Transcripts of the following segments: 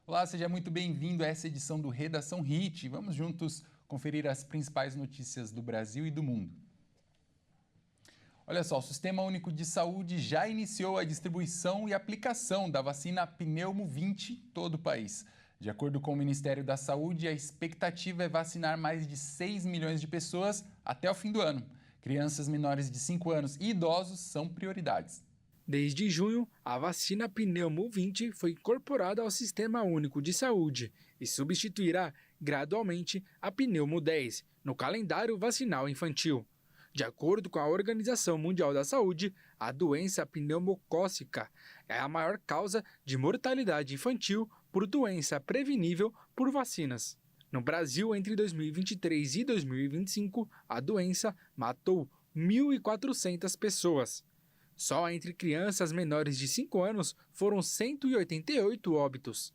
Olá, seja muito bem-vindo a essa edição do Redação HIT. Vamos juntos conferir as principais notícias do Brasil e do mundo. Olha só, o Sistema Único de Saúde já iniciou a distribuição e aplicação da vacina Pneumo 20 em todo o país. De acordo com o Ministério da Saúde, a expectativa é vacinar mais de 6 milhões de pessoas até o fim do ano. Crianças menores de 5 anos e idosos são prioridades. Desde junho, a vacina Pneumo 20 foi incorporada ao Sistema Único de Saúde e substituirá gradualmente a Pneumo 10 no calendário vacinal infantil. De acordo com a Organização Mundial da Saúde, a doença pneumocócica é a maior causa de mortalidade infantil por doença prevenível por vacinas. No Brasil, entre 2023 e 2025, a doença matou 1.400 pessoas. Só entre crianças menores de 5 anos foram 188 óbitos.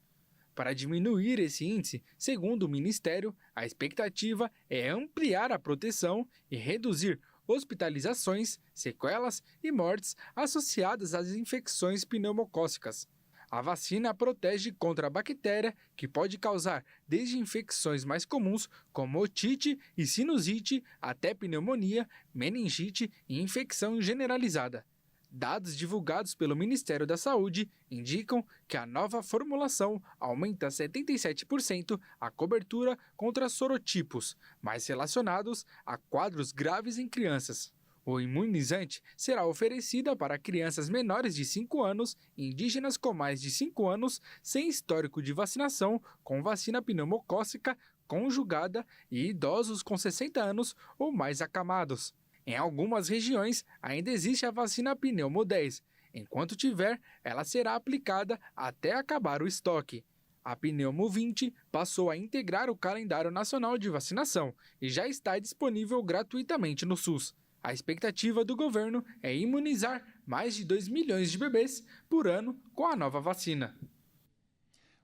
Para diminuir esse índice, segundo o Ministério, a expectativa é ampliar a proteção e reduzir hospitalizações, sequelas e mortes associadas às infecções pneumocócicas. A vacina protege contra a bactéria, que pode causar desde infecções mais comuns, como otite e sinusite, até pneumonia, meningite e infecção generalizada. Dados divulgados pelo Ministério da Saúde indicam que a nova formulação aumenta 77% a cobertura contra sorotipos, mais relacionados a quadros graves em crianças. O imunizante será oferecido para crianças menores de 5 anos, indígenas com mais de 5 anos, sem histórico de vacinação com vacina pneumocócica conjugada e idosos com 60 anos ou mais acamados. Em algumas regiões, ainda existe a vacina Pneumo 10. Enquanto tiver, ela será aplicada até acabar o estoque. A Pneumo 20 passou a integrar o calendário nacional de vacinação e já está disponível gratuitamente no SUS. A expectativa do governo é imunizar mais de 2 milhões de bebês por ano com a nova vacina.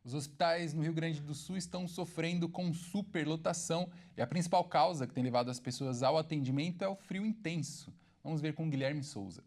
Os hospitais no Rio Grande do Sul estão sofrendo com superlotação e a principal causa que tem levado as pessoas ao atendimento é o frio intenso. Vamos ver com Guilherme Souza.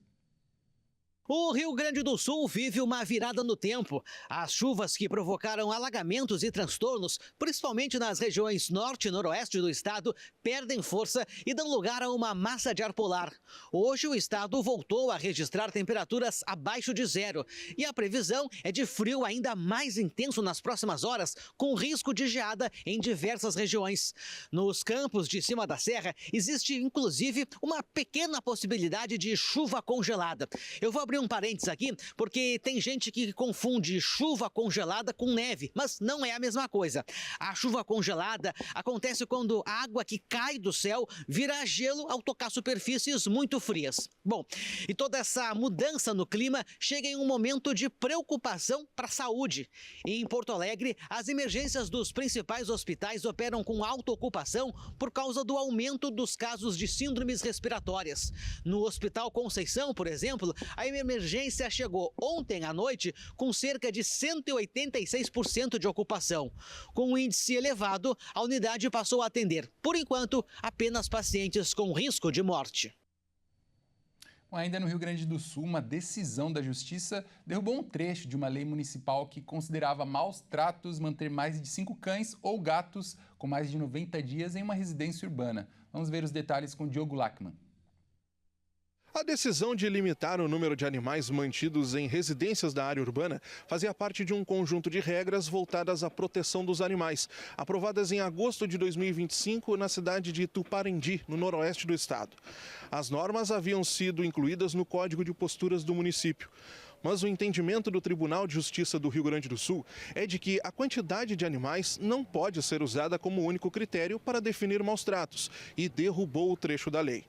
O Rio Grande do Sul vive uma virada no tempo. As chuvas que provocaram alagamentos e transtornos, principalmente nas regiões norte e noroeste do estado, perdem força e dão lugar a uma massa de ar polar. Hoje o estado voltou a registrar temperaturas abaixo de zero e a previsão é de frio ainda mais intenso nas próximas horas, com risco de geada em diversas regiões. Nos campos de cima da serra existe inclusive uma pequena possibilidade de chuva congelada. Eu vou abrir um parênteses aqui, porque tem gente que confunde chuva congelada com neve, mas não é a mesma coisa. A chuva congelada acontece quando a água que cai do céu vira gelo ao tocar superfícies muito frias. Bom, e toda essa mudança no clima chega em um momento de preocupação para a saúde. Em Porto Alegre, as emergências dos principais hospitais operam com alta ocupação por causa do aumento dos casos de síndromes respiratórias. No Hospital Conceição, por exemplo, a emergência chegou ontem à noite com cerca de 186% de ocupação. Com um índice elevado, a unidade passou a atender, por enquanto, apenas pacientes com risco de morte. Ainda no Rio Grande do Sul, uma decisão da Justiça derrubou um trecho de uma lei municipal que considerava maus tratos manter mais de 5 cães ou gatos com mais de 90 dias em uma residência urbana. Vamos ver os detalhes com Diogo Lachmann. A decisão de limitar o número de animais mantidos em residências da área urbana fazia parte de um conjunto de regras voltadas à proteção dos animais, aprovadas em agosto de 2025 na cidade de Tuparendi, no noroeste do estado. As normas haviam sido incluídas no Código de Posturas do município. Mas o entendimento do Tribunal de Justiça do Rio Grande do Sul é de que a quantidade de animais não pode ser usada como único critério para definir maus-tratos e derrubou o trecho da lei.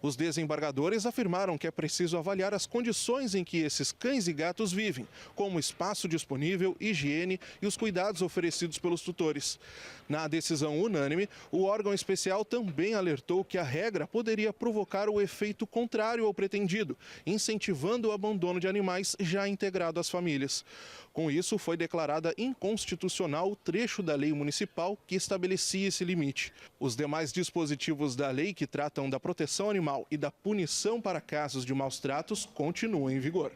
Os desembargadores afirmaram que é preciso avaliar as condições em que esses cães e gatos vivem, como espaço disponível, higiene e os cuidados oferecidos pelos tutores. Na decisão unânime, o órgão especial também alertou que a regra poderia provocar o efeito contrário ao pretendido, incentivando o abandono de animais já integrado às famílias. Com isso, foi declarada inconstitucional o trecho da lei municipal que estabelecia esse limite. Os demais dispositivos da lei que tratam da proteção animal e da punição para casos de maus-tratos continuam em vigor.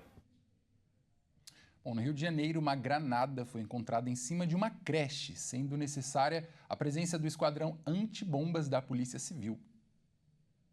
Bom, no Rio de Janeiro, uma granada foi encontrada em cima de uma creche, sendo necessária a presença do esquadrão antibombas da Polícia Civil.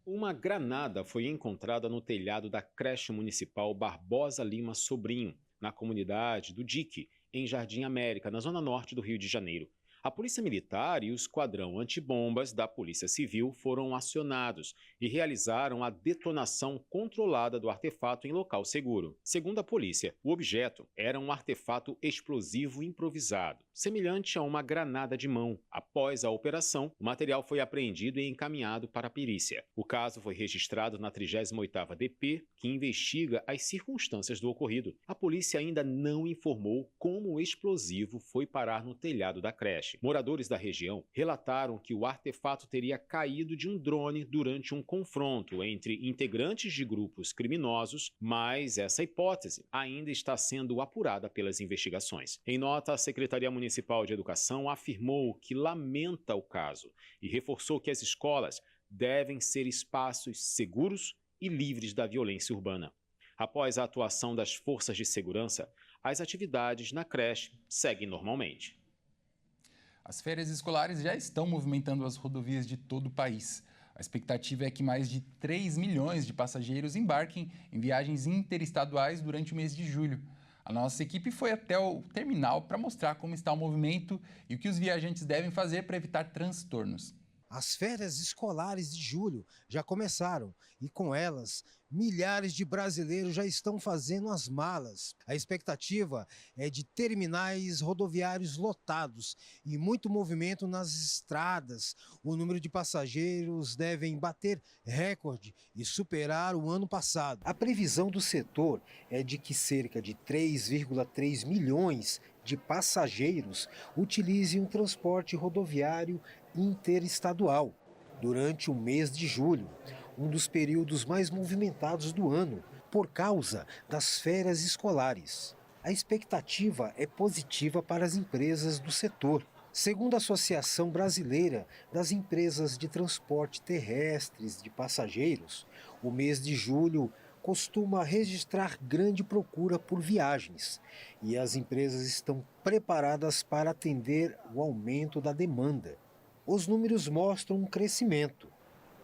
Uma granada foi encontrada no telhado da creche municipal Barbosa Lima Sobrinho, na comunidade do Dique, em Jardim América, na zona norte do Rio de Janeiro. A Polícia Militar e o Esquadrão Antibombas da Polícia Civil foram acionados e realizaram a detonação controlada do artefato em local seguro. Segundo a polícia, o objeto era um artefato explosivo improvisado, semelhante a uma granada de mão. Após a operação, o material foi apreendido e encaminhado para a perícia. O caso foi registrado na 38ª DP, que investiga as circunstâncias do ocorrido. A polícia ainda não informou como o explosivo foi parar no telhado da creche. Moradores da região relataram que o artefato teria caído de um drone durante um confronto entre integrantes de grupos criminosos, mas essa hipótese ainda está sendo apurada pelas investigações. Em nota, a Secretaria Municipal de Educação afirmou que lamenta o caso e reforçou que as escolas devem ser espaços seguros e livres da violência urbana. Após a atuação das forças de segurança, as atividades na creche seguem normalmente. As férias escolares já estão movimentando as rodovias de todo o país. A expectativa é que mais de 3 milhões de passageiros embarquem em viagens interestaduais durante o mês de julho. A nossa equipe foi até o terminal para mostrar como está o movimento e o que os viajantes devem fazer para evitar transtornos. As férias escolares de julho já começaram e, com elas, milhares de brasileiros já estão fazendo as malas. A expectativa é de terminais rodoviários lotados e muito movimento nas estradas. O número de passageiros deve bater recorde e superar o ano passado. A previsão do setor é de que cerca de 3,3 milhões de passageiros utilizem um transporte rodoviário interestadual durante o mês de julho, um dos períodos mais movimentados do ano, por causa das férias escolares. A expectativa é positiva para as empresas do setor. Segundo a Associação Brasileira das Empresas de Transporte Terrestres de Passageiros, o mês de julho costuma registrar grande procura por viagens e as empresas estão preparadas para atender o aumento da demanda. Os números mostram um crescimento.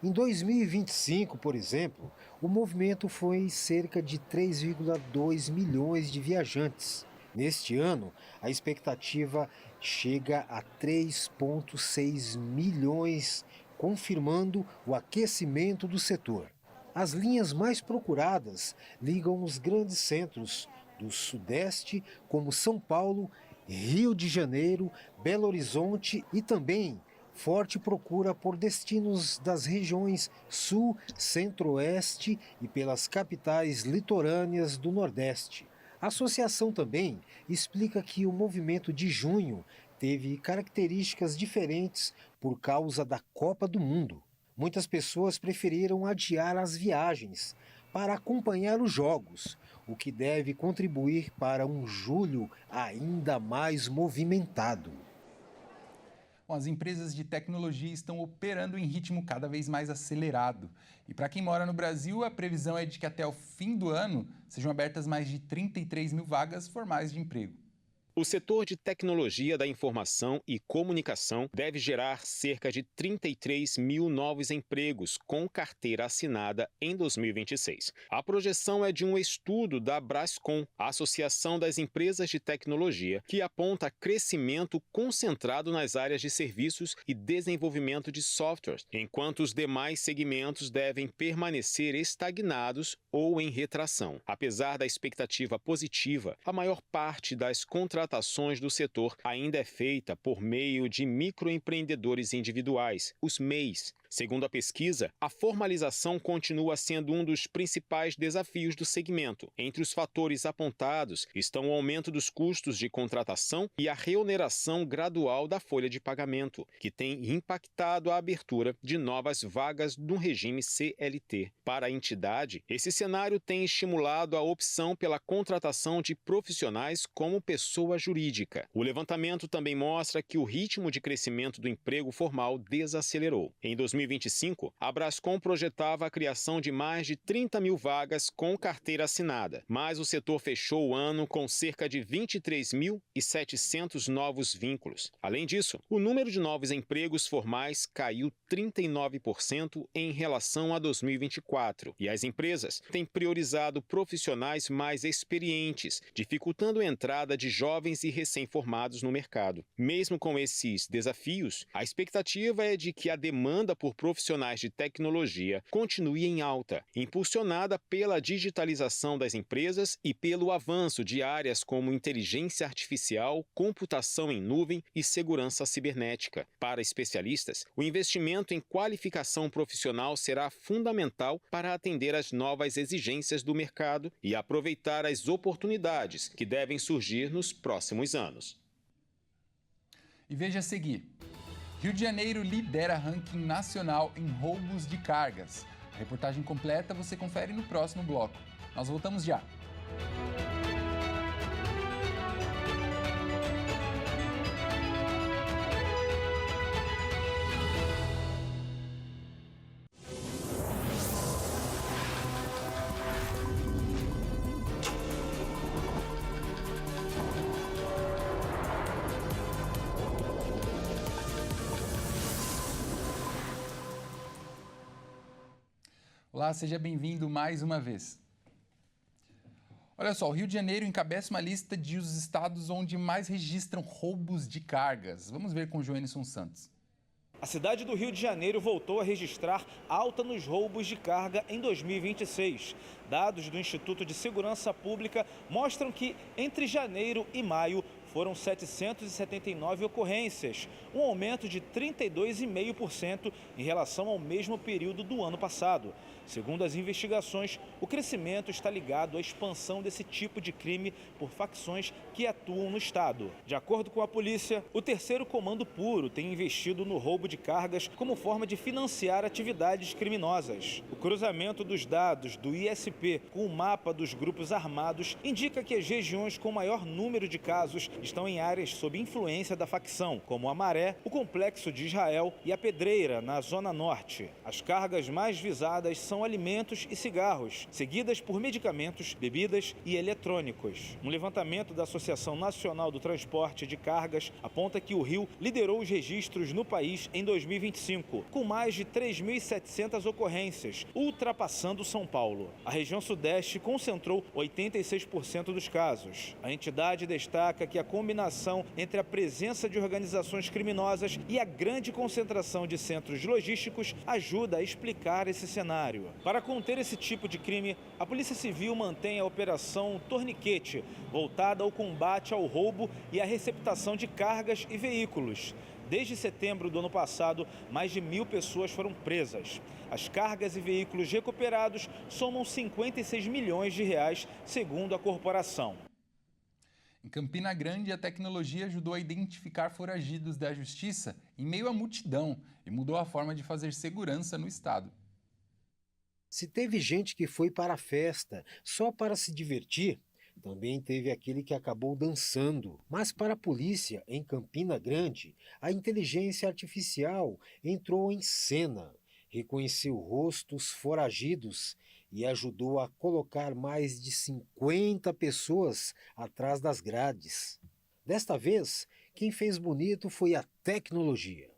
Em 2025, por exemplo, o movimento foi cerca de 3,2 milhões de viajantes. Neste ano, a expectativa chega a 3,6 milhões, confirmando o aquecimento do setor. As linhas mais procuradas ligam os grandes centros do Sudeste, como São Paulo, Rio de Janeiro, Belo Horizonte e também forte procura por destinos das regiões Sul, Centro-Oeste e pelas capitais litorâneas do Nordeste. A associação também explica que o movimento de junho teve características diferentes por causa da Copa do Mundo. Muitas pessoas preferiram adiar as viagens para acompanhar os jogos, o que deve contribuir para um julho ainda mais movimentado. Bom, as empresas de tecnologia estão operando em ritmo cada vez mais acelerado. E para quem mora no Brasil, a previsão é de que até o fim do ano sejam abertas mais de 33 mil vagas formais de emprego. O setor de tecnologia da informação e comunicação deve gerar cerca de 33 mil novos empregos com carteira assinada em 2026. A projeção é de um estudo da Brascom, a Associação das Empresas de Tecnologia, que aponta crescimento concentrado nas áreas de serviços e desenvolvimento de softwares, enquanto os demais segmentos devem permanecer estagnados ou em retração. Apesar da expectativa positiva, a maior parte das contratações do setor ainda é feita por meio de microempreendedores individuais, os MEIs. Segundo a pesquisa, a formalização continua sendo um dos principais desafios do segmento. Entre os fatores apontados estão o aumento dos custos de contratação e a reoneração gradual da folha de pagamento, que tem impactado a abertura de novas vagas no regime CLT. Para a entidade, esse cenário tem estimulado a opção pela contratação de profissionais como pessoa jurídica. O levantamento também mostra que o ritmo de crescimento do emprego formal desacelerou. Em 2020, 2025, a Brascom projetava a criação de mais de 30 mil vagas com carteira assinada, mas o setor fechou o ano com cerca de 23.700 novos vínculos. Além disso, o número de novos empregos formais caiu 39% em relação a 2024, e as empresas têm priorizado profissionais mais experientes, dificultando a entrada de jovens e recém-formados no mercado. Mesmo com esses desafios, a expectativa é de que a demanda por profissionais de tecnologia continue em alta, impulsionada pela digitalização das empresas e pelo avanço de áreas como inteligência artificial, computação em nuvem e segurança cibernética. Para especialistas, o investimento em qualificação profissional será fundamental para atender às novas exigências do mercado e aproveitar as oportunidades que devem surgir nos próximos anos. E veja a seguir. Rio de Janeiro lidera ranking nacional em roubos de cargas. A reportagem completa você confere no próximo bloco. Nós voltamos já. Olá, seja bem-vindo mais uma vez. Olha só, o Rio de Janeiro encabeça uma lista de os estados onde mais registram roubos de cargas. Vamos ver com o Joenison Santos. A cidade do Rio de Janeiro voltou a registrar alta nos roubos de carga em 2026. Dados do Instituto de Segurança Pública mostram que entre janeiro e maio foram 779 ocorrências, um aumento de 32,5% em relação ao mesmo período do ano passado. Segundo as investigações, o crescimento está ligado à expansão desse tipo de crime por facções que atuam no estado. De acordo com a polícia, o Terceiro Comando Puro tem investido no roubo de cargas como forma de financiar atividades criminosas. O cruzamento dos dados do ISP com o mapa dos grupos armados indica que as regiões com maior número de casos estão em áreas sob influência da facção, como a Maré, o Complexo de Israel e a Pedreira, na Zona Norte. As cargas mais visadas são alimentos e cigarros, seguidas por medicamentos, bebidas e eletrônicos. Um levantamento da Associação Nacional do Transporte de Cargas aponta que o Rio liderou os registros no país em 2025, com mais de 3.700 ocorrências, ultrapassando São Paulo. A região Sudeste concentrou 86% dos casos. A entidade destaca que a combinação entre a presença de organizações criminosas e a grande concentração de centros logísticos ajuda a explicar esse cenário. Para conter esse tipo de crime, a Polícia Civil mantém a Operação Torniquete, voltada ao combate ao roubo e à receptação de cargas e veículos. Desde setembro do ano passado, mais de 1.000 pessoas foram presas. As cargas e veículos recuperados somam 56 milhões de reais, segundo a corporação. Em Campina Grande, a tecnologia ajudou a identificar foragidos da justiça em meio à multidão e mudou a forma de fazer segurança no estado. Se teve gente que foi para a festa só para se divertir, também teve aquele que acabou dançando. Mas para a polícia, em Campina Grande, a inteligência artificial entrou em cena, reconheceu rostos foragidos e ajudou a colocar mais de 50 pessoas atrás das grades. Desta vez, quem fez bonito foi a tecnologia.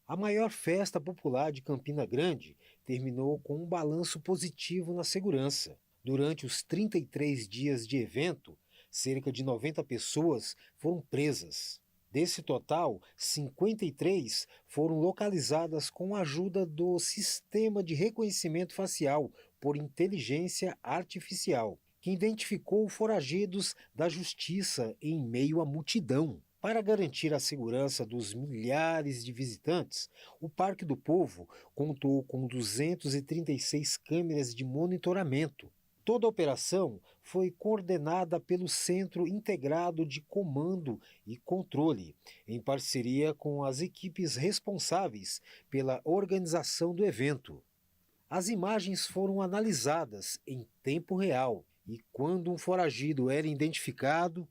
A maior festa popular de Campina Grande terminou com um balanço positivo na segurança. Durante os 33 dias de evento, cerca de 90 pessoas foram presas. Desse total, 53 foram localizadas com a ajuda do Sistema de Reconhecimento Facial por Inteligência Artificial, que identificou foragidos da justiça em meio à multidão. Para garantir a segurança dos milhares de visitantes, o Parque do Povo contou com 236 câmeras de monitoramento. Toda a operação foi coordenada pelo Centro Integrado de Comando e Controle, em parceria com as equipes responsáveis pela organização do evento. As imagens foram analisadas em tempo real e quando um foragido era identificado,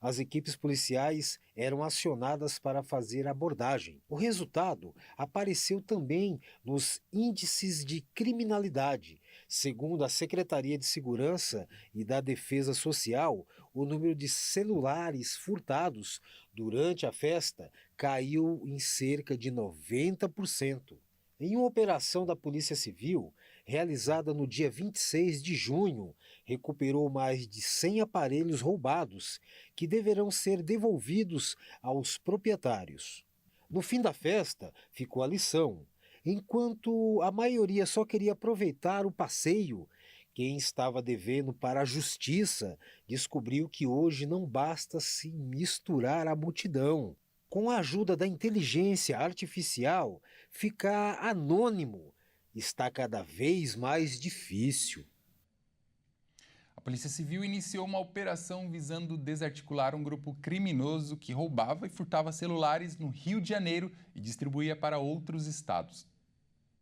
as equipes policiais eram acionadas para fazer a abordagem. O resultado apareceu também nos índices de criminalidade. Segundo a Secretaria de Segurança e da Defesa Social, o número de celulares furtados durante a festa caiu em cerca de 90%. Em uma operação da Polícia Civil, realizada no dia 26 de junho, recuperou mais de 100 aparelhos roubados, que deverão ser devolvidos aos proprietários. No fim da festa, ficou a lição. Enquanto a maioria só queria aproveitar o passeio, quem estava devendo para a justiça descobriu que hoje não basta se misturar à multidão. Com a ajuda da inteligência artificial, ficar anônimo está cada vez mais difícil. A Polícia Civil iniciou uma operação visando desarticular um grupo criminoso que roubava e furtava celulares no Rio de Janeiro e distribuía para outros estados.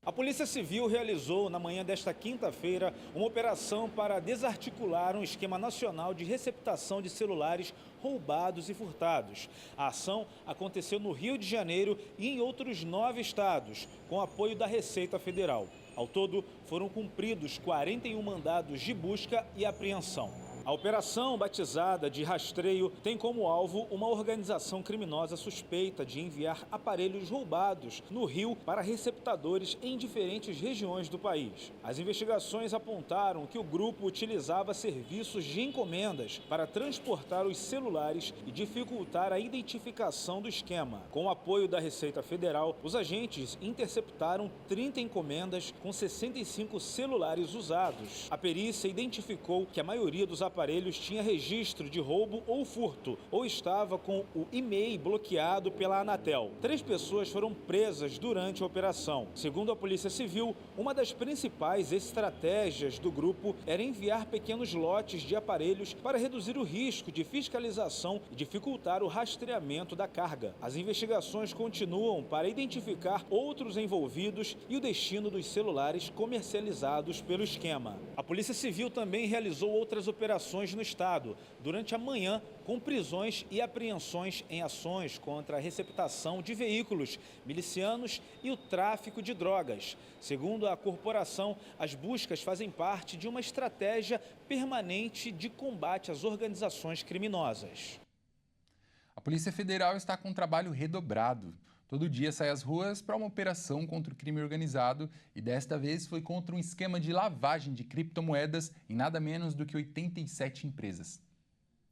A Polícia Civil realizou, na manhã desta quinta-feira, uma operação para desarticular um esquema nacional de receptação de celulares roubados e furtados. A ação aconteceu no Rio de Janeiro e em outros 9 estados, com apoio da Receita Federal. Ao todo, foram cumpridos 41 mandados de busca e apreensão. A operação, batizada de Rastreio, tem como alvo uma organização criminosa suspeita de enviar aparelhos roubados no Rio para receptadores em diferentes regiões do país. As investigações apontaram que o grupo utilizava serviços de encomendas para transportar os celulares e dificultar a identificação do esquema. Com o apoio da Receita Federal, os agentes interceptaram 30 encomendas com 65 celulares usados. A perícia identificou que a maioria dos aparelhos tinha registro de roubo ou furto, ou estava com o e-mail bloqueado pela Anatel. 3 pessoas foram presas durante a operação. Segundo a Polícia Civil, uma das principais estratégias do grupo era enviar pequenos lotes de aparelhos para reduzir o risco de fiscalização e dificultar o rastreamento da carga. As investigações continuam para identificar outros envolvidos e o destino dos celulares comercializados pelo esquema. A Polícia Civil também realizou outras operações no estado durante a manhã, com prisões e apreensões em ações contra a receptação de veículos milicianos e o tráfico de drogas. Segundo a corporação, as buscas fazem parte de uma estratégia permanente de combate às organizações criminosas. A Polícia Federal está com um trabalho redobrado. Todo dia sai às ruas para uma operação contra o crime organizado e desta vez foi contra um esquema de lavagem de criptomoedas em nada menos do que 87 empresas.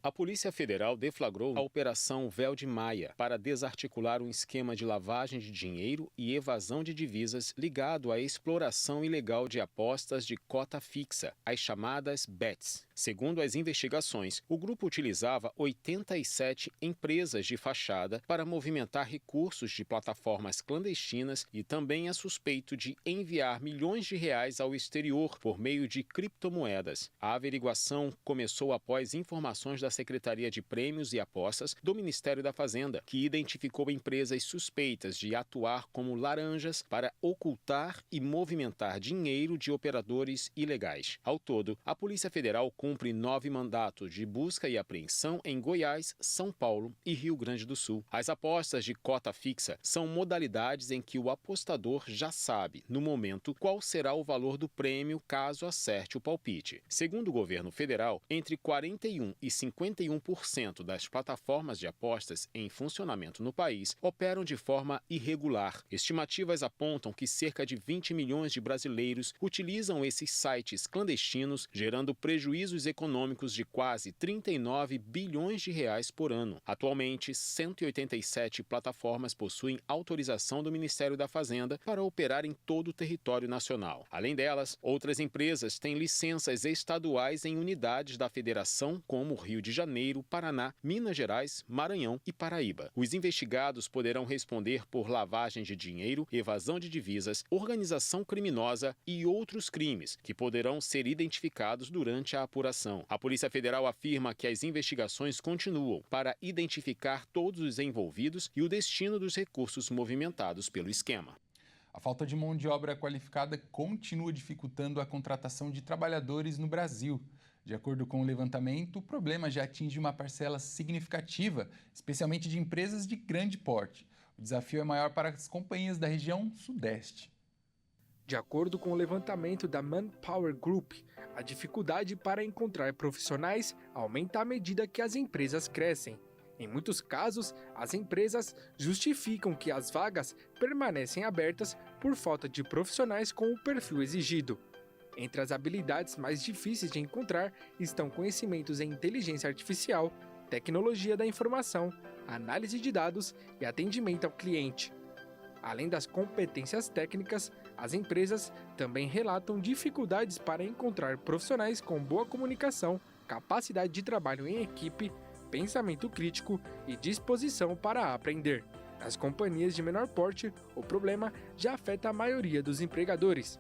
A Polícia Federal deflagrou a Operação Véu de Maia para desarticular um esquema de lavagem de dinheiro e evasão de divisas ligado à exploração ilegal de apostas de cota fixa, as chamadas bets. Segundo as investigações, o grupo utilizava 87 empresas de fachada para movimentar recursos de plataformas clandestinas e também é suspeito de enviar milhões de reais ao exterior por meio de criptomoedas. A averiguação começou após informações da Secretaria de Prêmios e Apostas do Ministério da Fazenda, que identificou empresas suspeitas de atuar como laranjas para ocultar e movimentar dinheiro de operadores ilegais. Ao todo, a Polícia Federal cumpre 9 mandatos de busca e apreensão em Goiás, São Paulo e Rio Grande do Sul. As apostas de cota fixa são modalidades em que o apostador já sabe, no momento, qual será o valor do prêmio caso acerte o palpite. Segundo o governo federal, entre 41% e 51% das plataformas de apostas em funcionamento no país operam de forma irregular. Estimativas apontam que cerca de 20 milhões de brasileiros utilizam esses sites clandestinos, gerando prejuízos econômicos de quase 39 bilhões de reais por ano. Atualmente, 187 plataformas possuem autorização do Ministério da Fazenda para operar em todo o território nacional. Além delas, outras empresas têm licenças estaduais em unidades da federação, como Rio de Janeiro, Paraná, Minas Gerais, Maranhão e Paraíba. Os investigados poderão responder por lavagem de dinheiro, evasão de divisas, organização criminosa e outros crimes, que poderão ser identificados durante a apuração. A Polícia Federal afirma que as investigações continuam para identificar todos os envolvidos e o destino dos recursos movimentados pelo esquema. A falta de mão de obra qualificada continua dificultando a contratação de trabalhadores no Brasil. De acordo com o levantamento, o problema já atinge uma parcela significativa, especialmente de empresas de grande porte. O desafio é maior para as companhias da região Sudeste. De acordo com o levantamento da Manpower Group, a dificuldade para encontrar profissionais aumenta à medida que as empresas crescem. Em muitos casos, as empresas justificam que as vagas permanecem abertas por falta de profissionais com o perfil exigido. Entre as habilidades mais difíceis de encontrar estão conhecimentos em inteligência artificial, tecnologia da informação, análise de dados e atendimento ao cliente. Além das competências técnicas, as empresas também relatam dificuldades para encontrar profissionais com boa comunicação, capacidade de trabalho em equipe, pensamento crítico e disposição para aprender. Nas companhias de menor porte, o problema já afeta a maioria dos empregadores.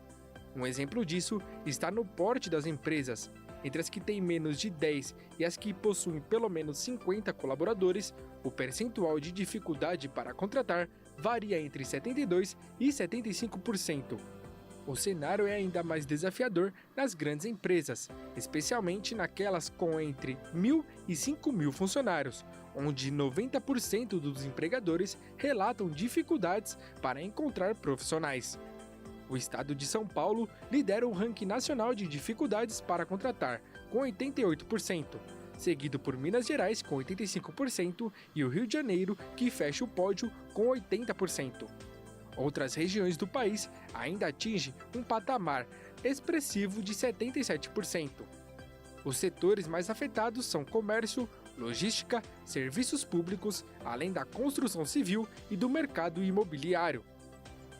Um exemplo disso está no porte das empresas. Entre as que têm menos de 10 e as que possuem pelo menos 50 colaboradores, o percentual de dificuldade para contratar varia entre 72% e 75%. O cenário é ainda mais desafiador nas grandes empresas, especialmente naquelas com entre 1.000 e 5.000 funcionários, onde 90% dos empregadores relatam dificuldades para encontrar profissionais. O estado de São Paulo lidera o ranking nacional de dificuldades para contratar, com 88%, seguido por Minas Gerais, com 85%, e o Rio de Janeiro, que fecha o pódio com 80%. Outras regiões do país ainda atingem um patamar expressivo de 77%. Os setores mais afetados são comércio, logística, serviços públicos, além da construção civil e do mercado imobiliário.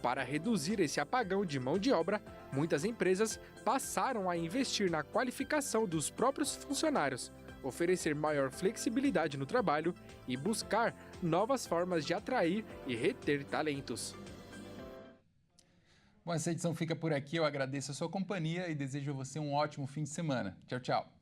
Para reduzir esse apagão de mão de obra, muitas empresas passaram a investir na qualificação dos próprios funcionários, oferecer maior flexibilidade no trabalho e buscar novas formas de atrair e reter talentos. Bom, essa edição fica por aqui. Eu agradeço a sua companhia e desejo a você um ótimo fim de semana. Tchau, tchau.